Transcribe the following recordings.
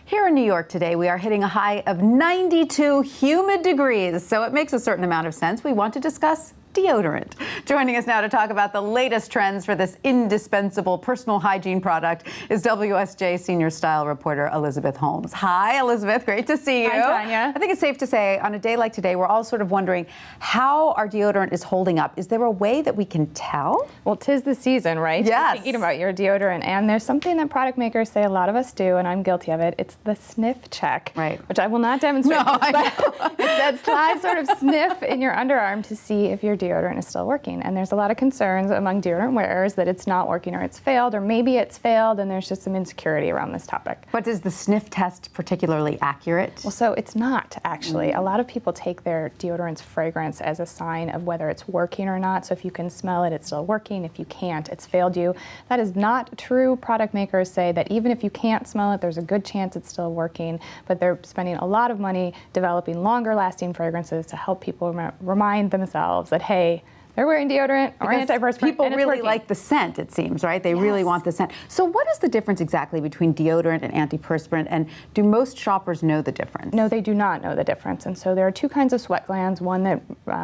Here in New York today, we are hitting a high of 92 humid degrees, so it makes a certain amount of sense. We want to discuss deodorant. Joining us now to talk about the latest trends for this indispensable personal hygiene product is WSJ senior style reporter Elizabeth Holmes. Hi, Elizabeth. Great to see you. Hi, Tanya. I think it's safe to say on a day like today, we're all sort of wondering how our deodorant is holding up. Is there a way that we can tell? Well, 'tis the season, right? Yes. You're thinking about your deodorant, and there's something that product makers say a lot of us do, and I'm guilty of it. It's the sniff check, right? Which I will not demonstrate. No, I but it's that sly sort of sniff in your underarm to see if your deodorant is still working. And there's a lot of concerns among deodorant wearers that it's not working or it's failed, or maybe it's failed, and there's just some insecurity around this topic. But is the sniff test particularly accurate? Well, so it's not, actually. A lot of people take their deodorant's fragrance as a sign of whether it's working or not. So if you can smell it, it's still working. If you can't, it's failed you. That is not true. Product makers say that even if you can't smell it, there's a good chance it's still working. But they're spending a lot of money developing longer lasting fragrances to help people remind themselves that, hey, they're wearing deodorant or antiperspirant. People and it's really working. like the scent, it seems, right? They Yes. really want the scent. So what is the difference exactly between deodorant and antiperspirant, and do most shoppers know the difference? No, they do not know the difference. And so there are two kinds of sweat glands, one that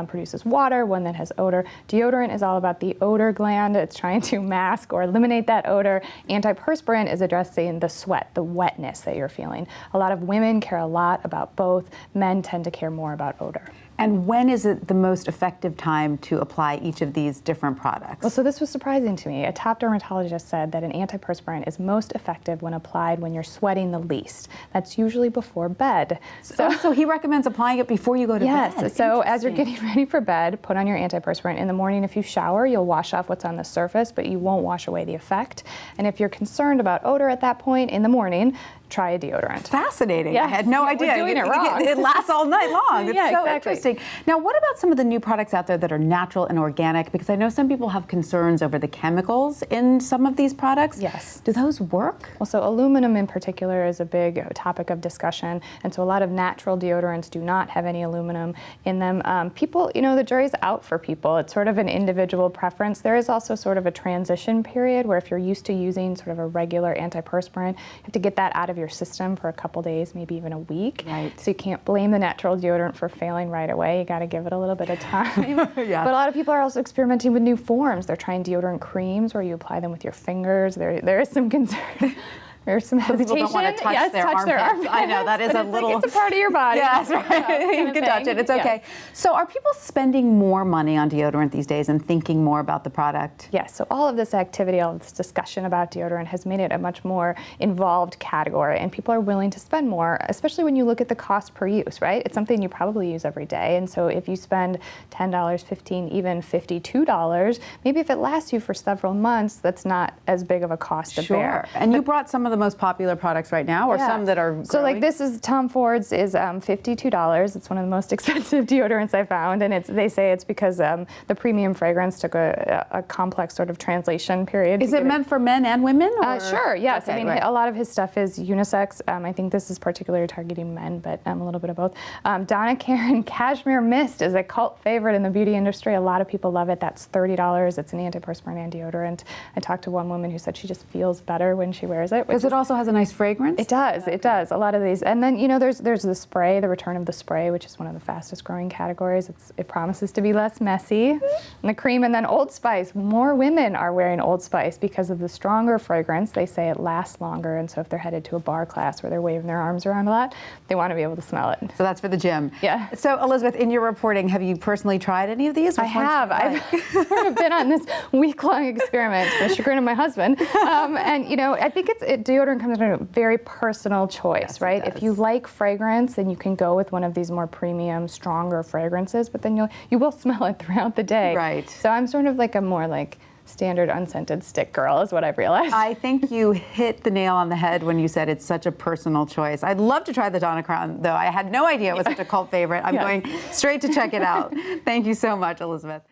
produces water, one that has odor. Deodorant is all about the odor gland. It's trying to mask or eliminate that odor. Antiperspirant is addressing the sweat, the wetness that you're feeling. A lot of women care a lot about both. Men tend to care more about odor. And when is it the most effective time to apply each of these different products? Well, so this was surprising to me. A top dermatologist said that an antiperspirant is most effective when applied when you're sweating the least. That's usually before bed. So he recommends applying it before you go to bed? Yes. So as you're getting ready for bed, put on your antiperspirant. In the morning, if you shower, you'll wash off what's on the surface, but you won't wash away the effect. And if you're concerned about odor at that point in the morning, try a deodorant. Fascinating. Yeah. I had no idea. We're doing it wrong. It lasts all night long. It's yeah, so exactly. interesting. Now, what about some of the new products out there that are natural and organic? Because I know some people have concerns over the chemicals in some of these products. Yes. Do those work? Well, so aluminum in particular is a big topic of discussion. And so a lot of natural deodorants do not have any aluminum in them. People, you know, the jury's out for people. It's sort of an individual preference. There is also sort of a transition period where if you're used to using sort of a regular antiperspirant, you have to get that out of your system for a couple days, maybe even a week. Right. So you can't blame the natural deodorant for failing right away. You got to give it a little bit of time. Yeah. But a lot of people are also experimenting with new forms. They're trying deodorant creams where you apply them with your fingers. There is some concern. There's some hesitation. People don't want to touch their armpits. I know, that is a little... Like, it's a part of your body. Yes, right. You can touch it. It's okay. Yes. So are people spending more money on deodorant these days and thinking more about the product? Yes. So all of this activity, all of this discussion about deodorant has made it a much more involved category, and people are willing to spend more, especially when you look at the cost per use, right? It's something you probably use every day, and so if you spend $10, $15, even $52, maybe if it lasts you for several months, that's not as big of a cost to bear. And you brought some of the most popular products right now, or some that are growing? So like this is Tom Ford's is $52. It's one of the most expensive deodorants I found, and they say it's because the premium fragrance took a complex sort of translation period. Is it meant for men and women? Or? Sure, yes. Okay, I mean, a lot of his stuff is unisex. I think this is particularly targeting men, but a little bit of both. Donna Karan Cashmere Mist is a cult favorite in the beauty industry. A lot of people love it. That's $30. It's an antiperspirant and deodorant. I talked to one woman who said she just feels better when she wears it. Because it also has a nice fragrance? It does. Okay. It does. A lot of these. And then, you know, there's the spray, the return of the spray, which is one of the fastest growing categories. It promises to be less messy. And the cream, and then Old Spice. More women are wearing Old Spice because of the stronger fragrance. They say it lasts longer, and so if they're headed to a bar class where they're waving their arms around a lot, they want to be able to smell it. So that's for the gym. Yeah. So Elizabeth, in your reporting, have you personally tried any of these? I have. I've sort of been on this week-long experiment to the chagrin of my husband. And, you know, I think deodorant comes down to a very personal choice, yes, right? If you like fragrance, then you can go with one of these more premium, stronger fragrances, but then you will smell it throughout the day. Right. So I'm sort of like a more like standard unscented stick girl is what I've realized. I think you hit the nail on the head when you said it's such a personal choice. I'd love to try the Donna Karan, though. I had no idea it was such a cult favorite. I'm going straight to check it out. Thank you so much, Elizabeth.